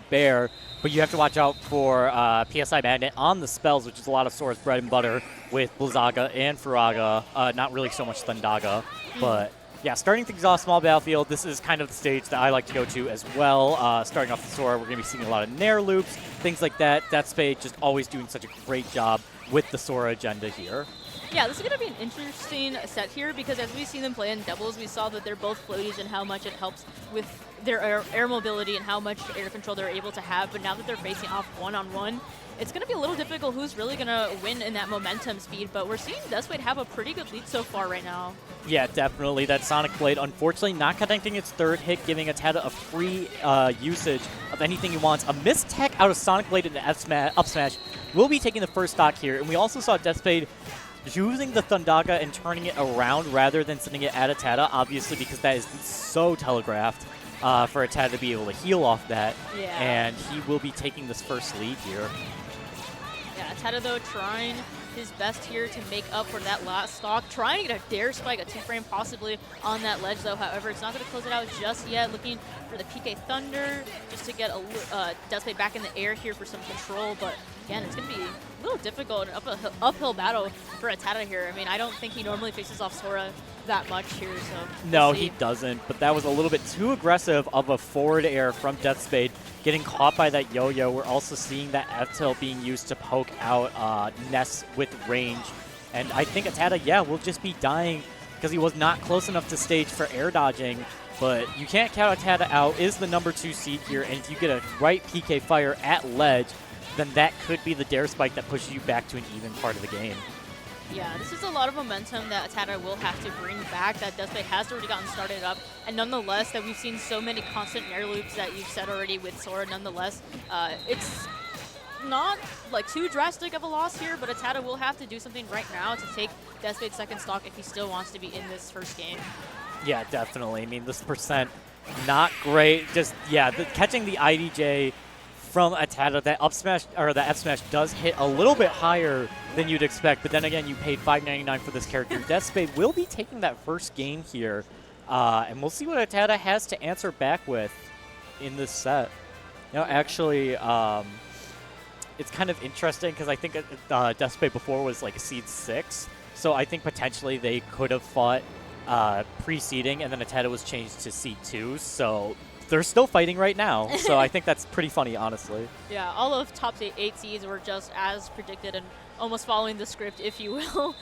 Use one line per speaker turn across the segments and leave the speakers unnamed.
bare, but you have to watch out for PSI Magnet on the spells, which is a lot of Sora's bread and butter with Blizzaga and Furaga. Not really so much Thundaga, but yeah, starting things off small battlefield, this is kind of the stage that I like to go to as well. Starting off the Sora, we're going to be seeing a lot of Nair loops, things like that. Deathspade just always doing such a great job with the Sora agenda here.
Yeah, this is going to be an interesting set here because as we've seen them play in doubles, we saw that they're both floaties and how much it helps with their air mobility and how much air control they're able to have. But now that they're facing off one-on-one, it's going to be a little difficult who's really going to win in that momentum speed. But we're seeing Deathspade have a pretty good lead so far right now.
Yeah, definitely. That Sonic Blade, unfortunately, not connecting its third hit, giving ATATA a free usage of anything he wants. A missed tech out of Sonic Blade into up smash will be taking the first stock here. And we also saw Deathspade using the Thundaga and turning it around rather than sending it at ATATA, obviously, because that is so telegraphed for ATATA to be able to heal off that.
Yeah.
And he will be taking this first lead here.
Yeah, ATATA, though, trying his best here to make up for that last stock. Trying to get a dare spike, a two-frame possibly on that ledge, though. However, it's not going to close it out just yet. Looking for the PK Thunder just to get a Deathspade back in the air here for some control. But again, it's going to be a little difficult, an uphill battle for ATATA here. I mean, I don't think he normally faces off Sora that much here, so
no, he doesn't, but that was a little bit too aggressive of a forward air from Deathspade, getting caught by that yo-yo. We're also seeing that F-tilt being used to poke out Ness with range, and I think ATATA, yeah, will just be dying because he was not close enough to stage for air dodging, but you can't count ATATA out, is the number 2 seed here, and if you get a right PK fire at ledge, then that could be the dare spike that pushes you back to an even part of the game.
Yeah, this is a lot of momentum that ATATA will have to bring back, that Deathspade has already gotten started up, and nonetheless, that we've seen so many constant air loops that you've said already with Sora, nonetheless, it's not like too drastic of a loss here, but ATATA will have to do something right now to take Deathspade's second stock if he still wants to be in this first game.
Yeah, definitely. I mean, this percent, not great. Just, yeah, catching the IDJ from ATATA, that up smash or the F smash does hit a little bit higher than you'd expect, but then again, you paid $5.99 for this character. Deathspade will be taking that first game here, and we'll see what ATATA has to answer back with in this set. You know, actually, it's kind of interesting because I think Deathspade before was like a seed 6, so I think potentially they could have fought pre-seeding, and then ATATA was changed to seed 2, so they're still fighting right now, so I think that's pretty funny, honestly.
Yeah, all of top 8 seeds were just as predicted and almost following the script, if you will.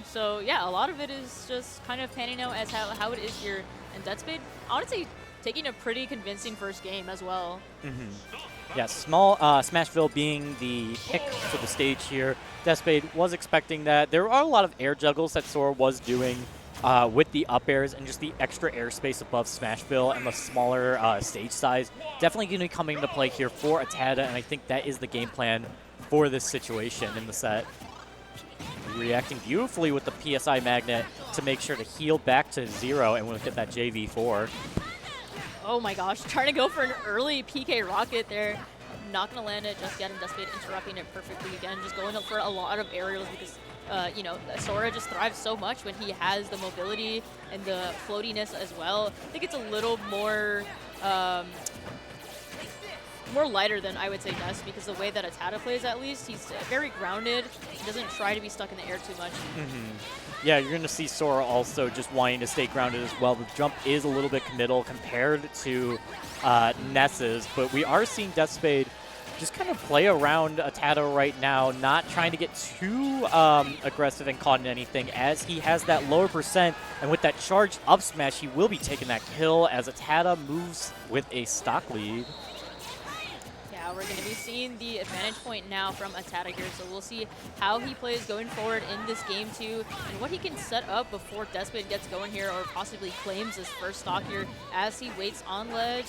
So yeah, a lot of it is just kind of panning out as how it is here. And Deathspade, honestly, taking a pretty convincing first game as well.
Yeah, small Smashville being the pick for the stage here. Deathspade was expecting that. There are a lot of air juggles that Sora was doing with the up airs and just the extra airspace above Smashville and the smaller stage size. Definitely going to be coming into play here for ATATA, and I think that is the game plan for this situation in the set. Reacting beautifully with the PSI Magnet to make sure to heal back to 0, and we'll get that JV4.
Oh my gosh, trying to go for an early PK rocket there. Not going to land it just yet, and Deathspade interrupting it perfectly again, just going up for a lot of aerials because you know, Sora just thrives so much when he has the mobility and the floatiness as well. I think it's a little more more lighter than I would say Ness, because the way that ATATA plays, at least, he's very grounded. He doesn't try to be stuck in the air too much.
Yeah, you're going to see Sora also just wanting to stay grounded as well. The jump is a little bit committal compared to Ness's, but we are seeing Deathspade just kind of play around ATATA right now, not trying to get too aggressive and caught in anything, as he has that lower percent, and with that charged up smash, he will be taking that kill as ATATA moves with a stock lead.
Yeah, we're going to be seeing the advantage point now from ATATA here, so we'll see how he plays going forward in this game too, and what he can set up before Deathspade gets going here, or possibly claims his first stock here as he waits on ledge.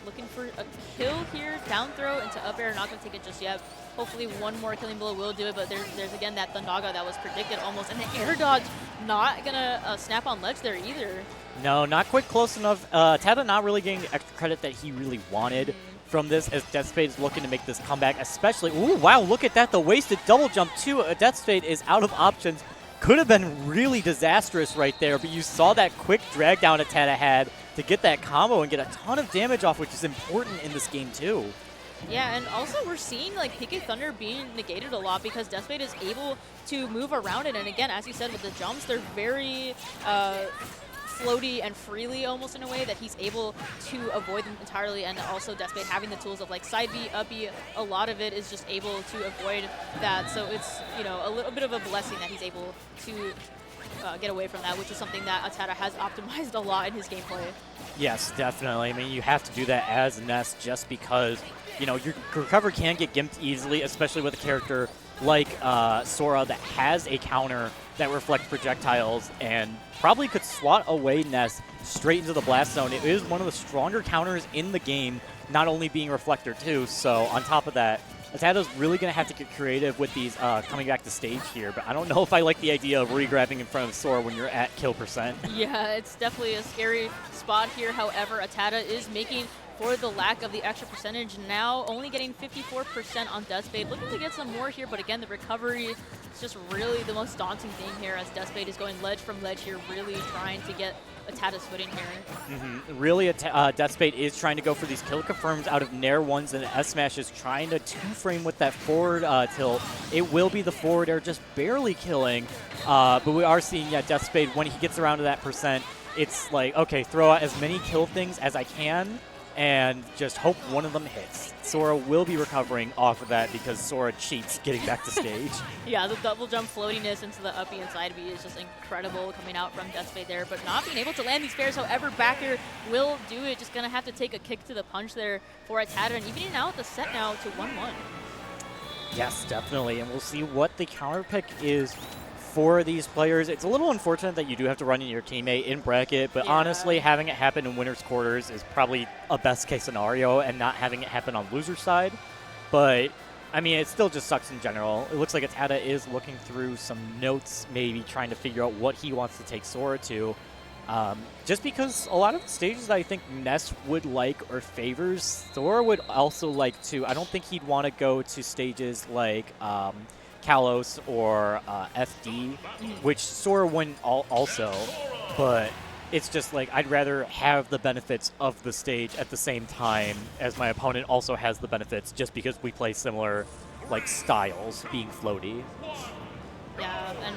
Looking for a kill here, down throw into up air, not going to take it just yet. Hopefully one more killing blow will do it, but there's again that Thundaga that was predicted almost, and the air dodge not going to snap on ledge there either.
No, not quite close enough. ATATA not really getting the extra credit that he really wanted from this, as Deathspade is looking to make this comeback, especially, ooh, wow, look at that, the wasted double jump too. Deathspade is out of options. Could have been really disastrous right there, but you saw that quick drag down ATATA had to get that combo and get a ton of damage off, which is important in this game too.
Yeah, and also we're seeing like PK Thunder being negated a lot because Deathspade is able to move around it. And again, as you said, with the jumps, they're very floaty and freely almost in a way that he's able to avoid them entirely. And also Deathspade having the tools of like side B, up B, a lot of it is just able to avoid that. So it's, you know, a little bit of a blessing that he's able to get away from that, which is something that ATATA has optimized a lot in his gameplay.
Yes, definitely. I mean, you have to do that as Ness just because, you know, your recovery can get gimped easily, especially with a character like Sora that has a counter that reflects projectiles and probably could swat away Ness straight into the blast zone. It is one of the stronger counters in the game, not only being Reflector too. So on top of that, ATATA's really going to have to get creative with these coming back to stage here, but I don't know if I like the idea of re-grabbing in front of Sora when you're at kill percent.
Yeah, it's definitely a scary spot here. However, ATATA is making for the lack of the extra percentage now, only getting 54% on Deathspade. Looking to get some more here, but again, the recovery is just really the most daunting thing here as Deathspade is going ledge from ledge here, really trying to get ATATA's footing here.
Really, Deathspade is trying to go for these kill confirms out of Nair ones, and S-Smash is trying to two-frame with that forward tilt. It will be the forward air just barely killing, but we are seeing, yeah, Deathspade, when he gets around to that percent, it's like, okay, throw out as many kill things as I can, and just hope one of them hits. Sora will be recovering off of that because Sora cheats getting back to stage.
Yeah, the double jump floatiness into the up B and side B is just incredible coming out from Deathspade there, but not being able to land these fairs. However, back air will do it. Just going to have to take a kick to the punch there for ATATA, and evening out the set now to 1-1.
Yes, definitely, and we'll see what the counter pick is for these players. It's a little unfortunate that you do have to run in your teammate in bracket, but honestly, having it happen in winner's quarters is probably a best case scenario and not having it happen on loser's side. But, I mean, it still just sucks in general. It looks like ATATA is looking through some notes, maybe trying to figure out what he wants to take Sora to. Just because a lot of the stages that I think Ness would like or favors, Sora would also like to. I don't think he'd want to go to stages like Kalos or FD, which Sora wouldn't also, but it's just like I'd rather have the benefits of the stage at the same time as my opponent also has the benefits, just because we play similar like styles, being floaty.
Yeah, and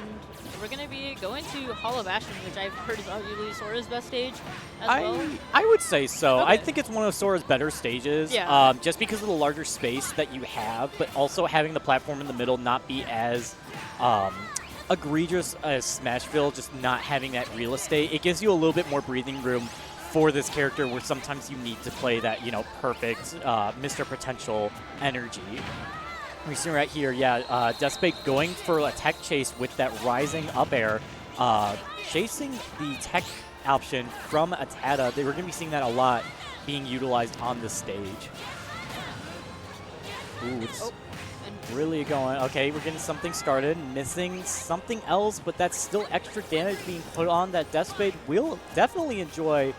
we're going to be going to Hall of Ashen, which I've heard is arguably Sora's best stage as well.
I would say so.
Okay.
I think it's one of Sora's better stages, just because of the larger space that you have, but also having the platform in the middle not be as egregious as Smashville, just not having that real estate. It gives you a little bit more breathing room for this character where sometimes you need to play that, you know, perfect Mr. Potential energy. We see right here, Deathspade going for a tech chase with that rising up air, chasing the tech option from ATATA. We're going to be seeing that a lot being utilized on this stage. Ooh, it's really going. Okay, we're getting something started, missing something else, but that's still extra damage being put on that Deathspade will definitely enjoy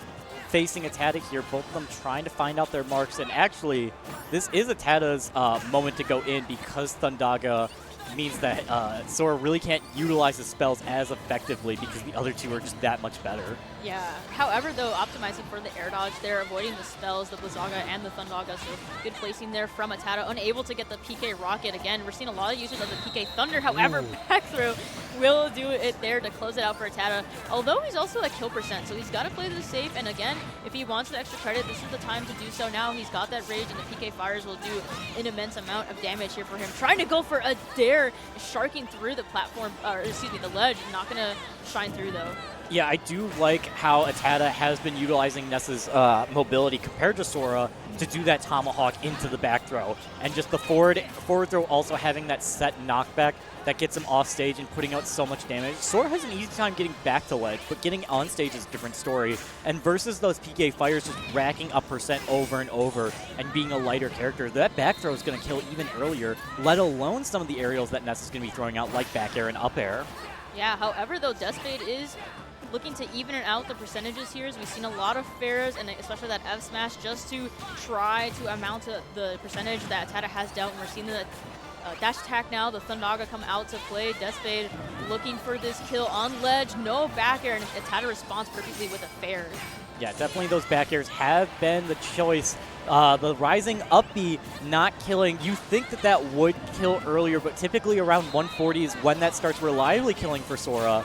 facing ATATA here, both of them trying to find out their marks, and actually, this is ATATA's moment to go in because Thundaga means that Sora really can't utilize his spells as effectively because the other two are just that much better.
Yeah. However, though, optimizing for the air dodge, they're avoiding the spells, the Blizzaga and the Thundaga, so good placing there from ATATA. Unable to get the PK Rocket. Again, we're seeing a lot of users of the PK Thunder. However, back throw will do it there to close it out for ATATA. Although he's also at kill percent, so he's got to play this safe. And again, if he wants the extra credit, this is the time to do so now. He's got that rage, and the PK Fires will do an immense amount of damage here for him. Trying to go for a dare, sharking through the platform, or excuse me, the ledge. Not going to shine through, though.
Yeah, I do like how ATATA has been utilizing Ness's mobility compared to Sora to do that tomahawk into the back throw. And just the forward throw also having that set knockback that gets him off stage and putting out so much damage. Sora has an easy time getting back to ledge, but getting on stage is a different story. And versus those PK Fires just racking up percent over and over and being a lighter character, that back throw is going to kill even earlier, let alone some of the aerials that Ness is going to be throwing out like back air and up air.
Yeah, however, though, Deathspade is looking to even out the percentages here, as we've seen a lot of fairs, and especially that F smash, just to try to amount to the percentage that ATATA has dealt. And we're seeing the dash attack now, the Thundaga come out to play. Deathspade looking for this kill on ledge, no back air, and ATATA responds perfectly with a fair.
Yeah, definitely those back airs have been the choice. The rising up B not killing. You think that that would kill earlier, but typically around 140 is when that starts reliably killing for Sora.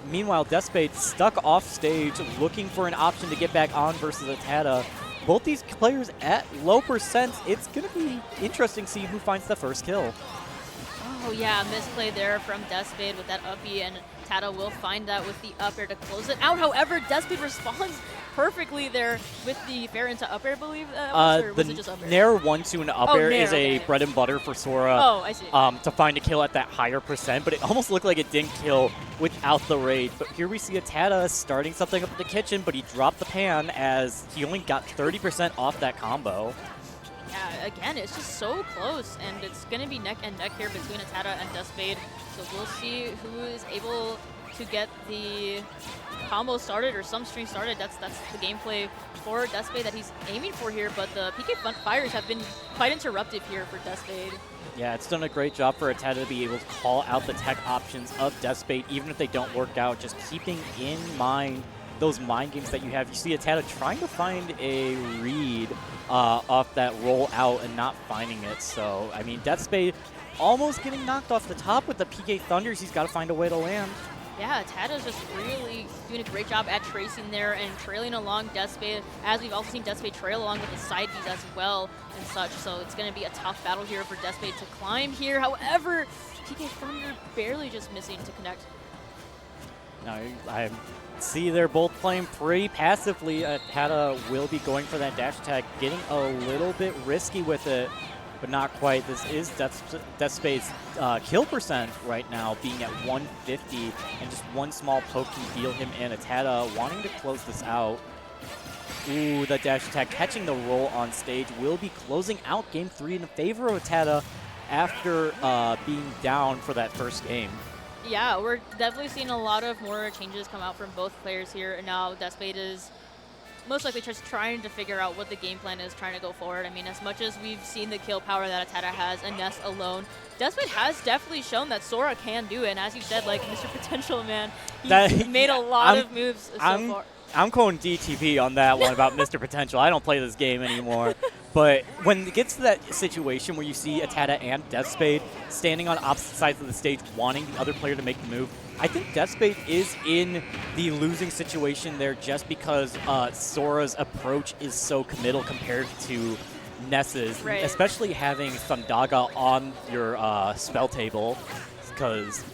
Meanwhile, Deathspade stuck off stage looking for an option to get back on versus ATATA. Both these players at low percents. It's going to be interesting to see who finds the first kill.
Oh yeah, misplay there from Deathspade with that up B, and ATATA will find that with the up air to close it out. However, Deathspade responds perfectly there with the fair into up air, I believe that was, or was it just up air?
Nair 1-2 and up air is a bread and butter for Sora.
Oh, I see.
To find a kill at that higher percent, but it almost looked like it didn't kill without the raid. But here we see ATATA starting something up in the kitchen, but he dropped the pan as he only got 30% off that combo.
Yeah, again, it's just so close, and it's going to be neck and neck here between ATATA and Deathspade. So we'll see who is able to get the combo started or some string started. That's the gameplay for Deathspade that he's aiming for here, but the PK fires have been quite interruptive here for Deathspade.
Yeah, it's done a great job for ATATA to be able to call out the tech options of Deathspade, even if they don't work out, just keeping in mind those mind games that you have. You see ATATA trying to find a read off that roll out and not finding it. So, I mean, Deathspade almost getting knocked off the top with the PK Thunders. He's got to find a way to land.
Yeah, ATATA's just really doing a great job at tracing there and trailing along Deathspade, as we've also seen Deathspade trail along with the side Bs as well and such. So it's going to be a tough battle here for Deathspade to climb here. However, PK Thunder barely just missing to connect.
Now, I see they're both playing pretty passively. ATATA will be going for that dash attack, getting a little bit risky with it, but not quite. This is Deathspade's kill percent right now, being at 150, and just one small poke can deal him in. ATATA wanting to close this out. Ooh, the dash attack catching the roll on stage will be closing out game 3 in favor of ATATA after being down for that first game.
Yeah, we're definitely seeing a lot of more changes come out from both players here, and now Deathspade is most likely just trying to figure out what the game plan is, trying to go forward. I mean, as much as we've seen the kill power that ATATA has and Ness alone, Deathspade has definitely shown that Sora can do it, and as you said, like Mr. Potential, man, he's made a lot of moves so far.
I'm going DTP on that one about Mr. Potential. I don't play this game anymore. But when it gets to that situation where you see ATATA and Deathspade standing on opposite sides of the stage wanting the other player to make the move, I think Deathspade is in the losing situation there just because Sora's approach is so committal compared to Ness's,
right.
Especially having Thundaga on your spell table, because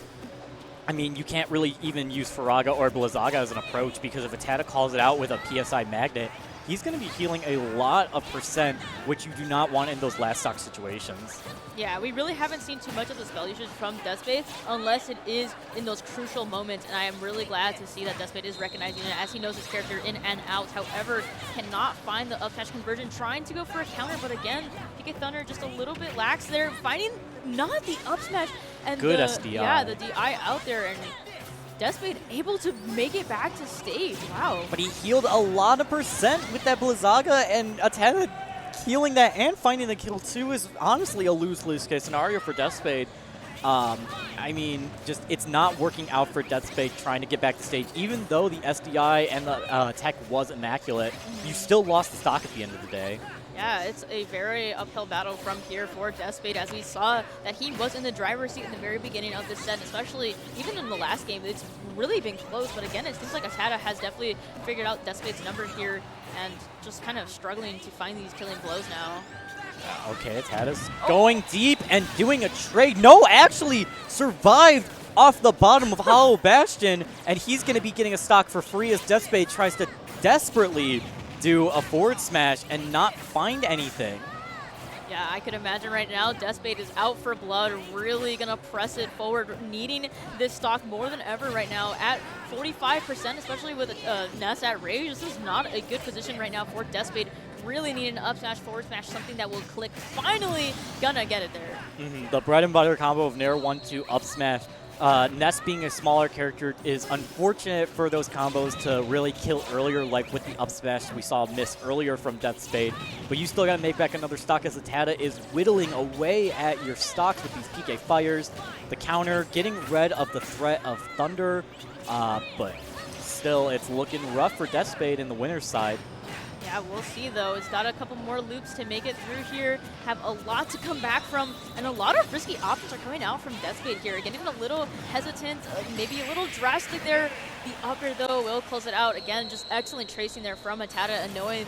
I mean, you can't really even use Faraga or Blizzaga as an approach, because if ATATA calls it out with a PSI magnet, he's going to be healing a lot of percent, which you do not want in those last stock situations.
Yeah, we really haven't seen too much of the spell usage from Deathspade unless it is in those crucial moments, and I am really glad to see that Deathspade is recognizing it as he knows his character in and out. However, cannot find the up catch conversion, trying to go for a counter, but again, PK Thunder just a little bit lax there, finding not the up smash. And
good SDI.
Yeah, the DI out there, and Deathspade able to make it back to stage. Wow.
But he healed a lot of percent with that Blizzaga, and ATATA healing that and finding the kill too is honestly a lose-lose case scenario for Deathspade. I mean, just it's not working out for Deathspade trying to get back to stage. Even though the SDI and the tech was immaculate, you still lost the stock at the end of the day.
Yeah, it's a very uphill battle from here for Deathspade, as we saw that he was in the driver's seat in the very beginning of this set, especially even in the last game. It's really been close, but again, it seems like ATATA has definitely figured out Deathspade's number here and just kind of struggling to find these killing blows now.
Okay, ATATA's going deep and doing a trade. No, actually survived off the bottom of Hollow Bastion, and he's going to be getting a stock for free as Deathspade tries to desperately do a forward smash and not find anything.
Yeah, I could imagine right now Deathspade is out for blood, really going to press it forward, needing this stock more than ever right now at 45%, especially with Ness at Rage. This is not a good position right now for Deathspade. Really needing an up smash, forward smash, something that will click. Finally gonna get it there.
The bread and butter combo of Nair 1-2 up smash. Ness being a smaller character is unfortunate for those combos to really kill earlier, like with the up smash we saw miss earlier from Deathspade. But you still got to make back another stock as ATATA is whittling away at your stocks with these PK fires. The counter, getting rid of the threat of Thunder, but still, it's looking rough for Deathspade in the winner's side.
Yeah, we'll see though. It's got a couple more loops to make it through here. Have a lot to come back from, and a lot of risky options are coming out from Deathspade here. Getting a little hesitant, maybe a little drastic there. The upper though will close it out. Again, just excellent tracing there from ATATA, and knowing